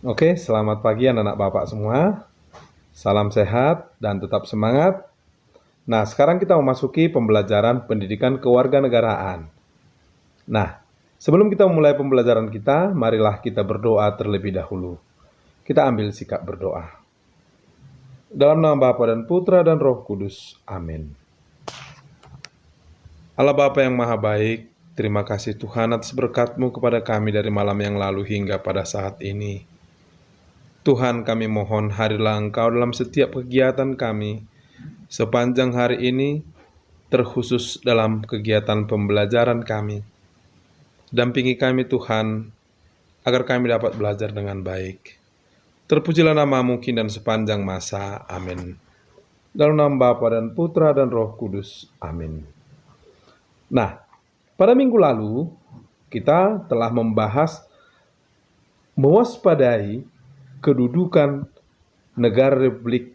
Oke, selamat pagi anak-anak Bapak semua. Salam sehat dan tetap semangat. Nah, sekarang kita memasuki pembelajaran pendidikan kewarganegaraan. Nah, sebelum kita memulai pembelajaran kita, marilah kita berdoa terlebih dahulu. Kita ambil sikap berdoa. Dalam nama Bapa dan Putra dan Roh Kudus. Amin. Allah Bapa yang Maha Baik, terima kasih Tuhan atas berkat-Mu kepada kami dari malam yang lalu hingga pada saat ini. Tuhan, kami mohon hadilah Engkau dalam setiap kegiatan kami sepanjang hari ini, terkhusus dalam kegiatan pembelajaran kami. Dampingi kami Tuhan, agar kami dapat belajar dengan baik. Terpujilah nama-Mu kini dan sepanjang masa. Amin. Dalam nama Bapa dan Putra dan Roh Kudus. Amin. Nah, pada minggu lalu kita telah membahas mewaspadai kedudukan negara Republik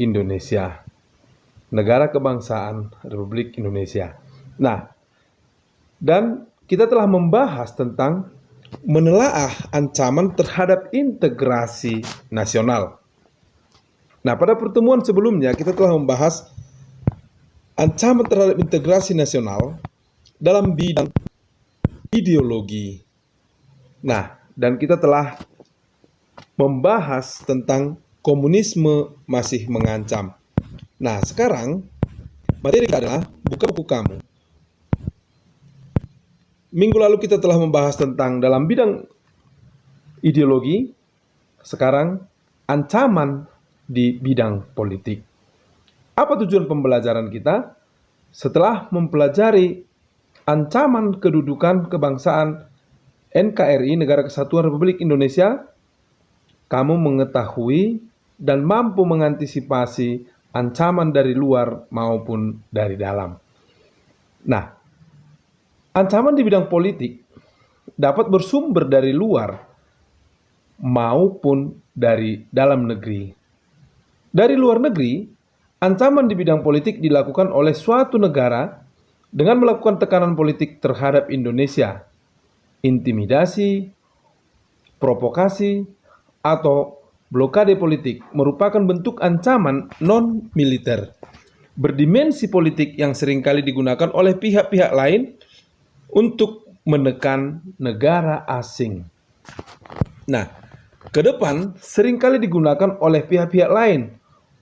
Indonesia, negara kebangsaan Republik Indonesia. Nah, dan kita telah membahas tentang menelaah ancaman terhadap integrasi nasional. Nah, pada pertemuan sebelumnya kita telah membahas ancaman terhadap integrasi nasional dalam bidang ideologi. Nah, dan kita telah membahas tentang komunisme masih mengancam. Nah, sekarang materi kita adalah buka buku kamu. Minggu lalu kita telah membahas tentang dalam bidang ideologi, sekarang ancaman di bidang politik. Apa tujuan pembelajaran kita? Setelah mempelajari ancaman kedudukan kebangsaan NKRI, Negara Kesatuan Republik Indonesia, kamu mengetahui dan mampu mengantisipasi ancaman dari luar maupun dari dalam. Nah, ancaman di bidang politik dapat bersumber dari luar maupun dari dalam negeri. Dari luar negeri, ancaman di bidang politik dilakukan oleh suatu negara dengan melakukan tekanan politik terhadap Indonesia, intimidasi, provokasi, atau blokade politik merupakan bentuk ancaman non-militer berdimensi politik yang seringkali digunakan oleh pihak-pihak lain untuk menekan negara asing. Nah, ke depan seringkali digunakan oleh pihak-pihak lain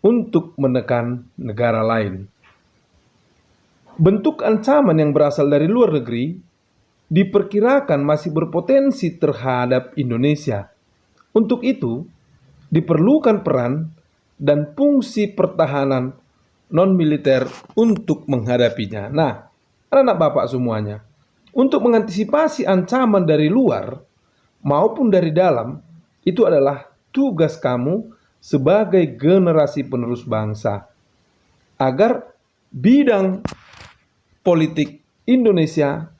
untuk menekan negara lain. Bentuk ancaman yang berasal dari luar negeri diperkirakan masih berpotensi terhadap Indonesia. Untuk itu, diperlukan peran dan fungsi pertahanan non-militer untuk menghadapinya. Nah, anak-anak Bapak semuanya, untuk mengantisipasi ancaman dari luar maupun dari dalam, itu adalah tugas kamu sebagai generasi penerus bangsa, agar bidang politik Indonesia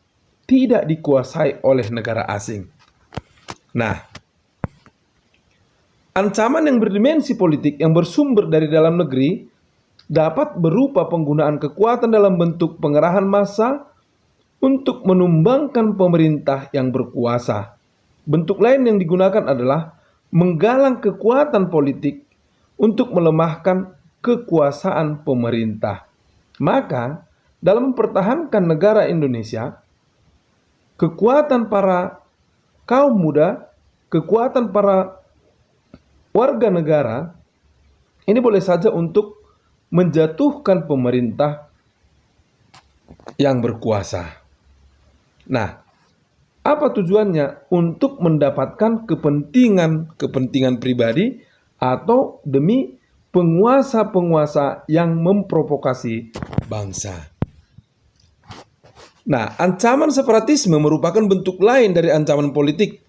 tidak dikuasai oleh negara asing. Nah, ancaman yang berdimensi politik yang bersumber dari dalam negeri dapat berupa penggunaan kekuatan dalam bentuk pengerahan massa untuk menumbangkan pemerintah yang berkuasa. Bentuk lain yang digunakan adalah menggalang kekuatan politik untuk melemahkan kekuasaan pemerintah. Maka, dalam mempertahankan negara Indonesia, kekuatan para kaum muda, kekuatan para warga negara ini boleh saja untuk menjatuhkan pemerintah yang berkuasa. Nah, apa tujuannya? Untuk mendapatkan kepentingan pribadi atau demi penguasa-penguasa yang memprovokasi bangsa. Nah, ancaman separatisme merupakan bentuk lain dari ancaman politik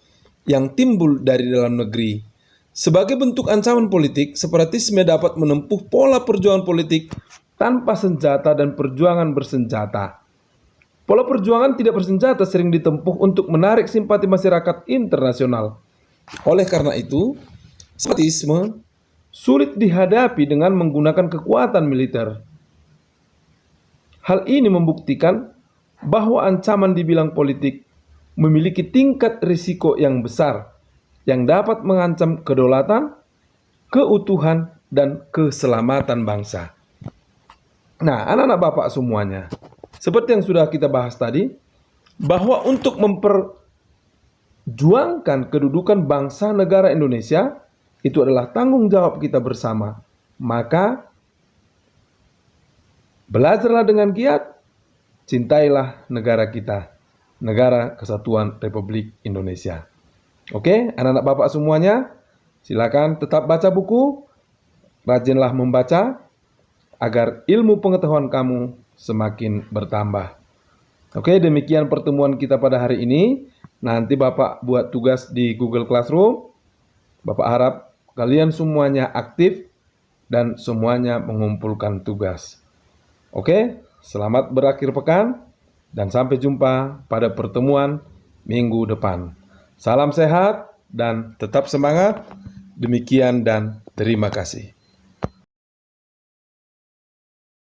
yang timbul dari dalam negeri. Sebagai bentuk ancaman politik, separatisme dapat menempuh pola perjuangan politik tanpa senjata dan perjuangan bersenjata. Pola perjuangan tidak bersenjata sering ditempuh untuk menarik simpati masyarakat internasional. Oleh karena itu, separatisme sulit dihadapi dengan menggunakan kekuatan militer. Hal ini membuktikan bahwa ancaman di bidang politik memiliki tingkat risiko yang besar yang dapat mengancam kedaulatan, keutuhan, dan keselamatan bangsa. Nah, anak-anak Bapak semuanya, seperti yang sudah kita bahas tadi, bahwa untuk memperjuangkan kedudukan bangsa negara Indonesia, itu adalah tanggung jawab kita bersama. Maka, belajarlah dengan giat, cintailah negara kita, Negara Kesatuan Republik Indonesia. Oke, anak-anak Bapak semuanya, silakan tetap baca buku, rajinlah membaca, agar ilmu pengetahuan kamu semakin bertambah. Oke, demikian pertemuan kita pada hari ini. Nanti Bapak buat tugas di Google Classroom. Bapak harap kalian semuanya aktif dan semuanya mengumpulkan tugas. Oke, selamat berakhir pekan dan sampai jumpa pada pertemuan minggu depan. Salam sehat dan tetap semangat. Demikian dan terima kasih.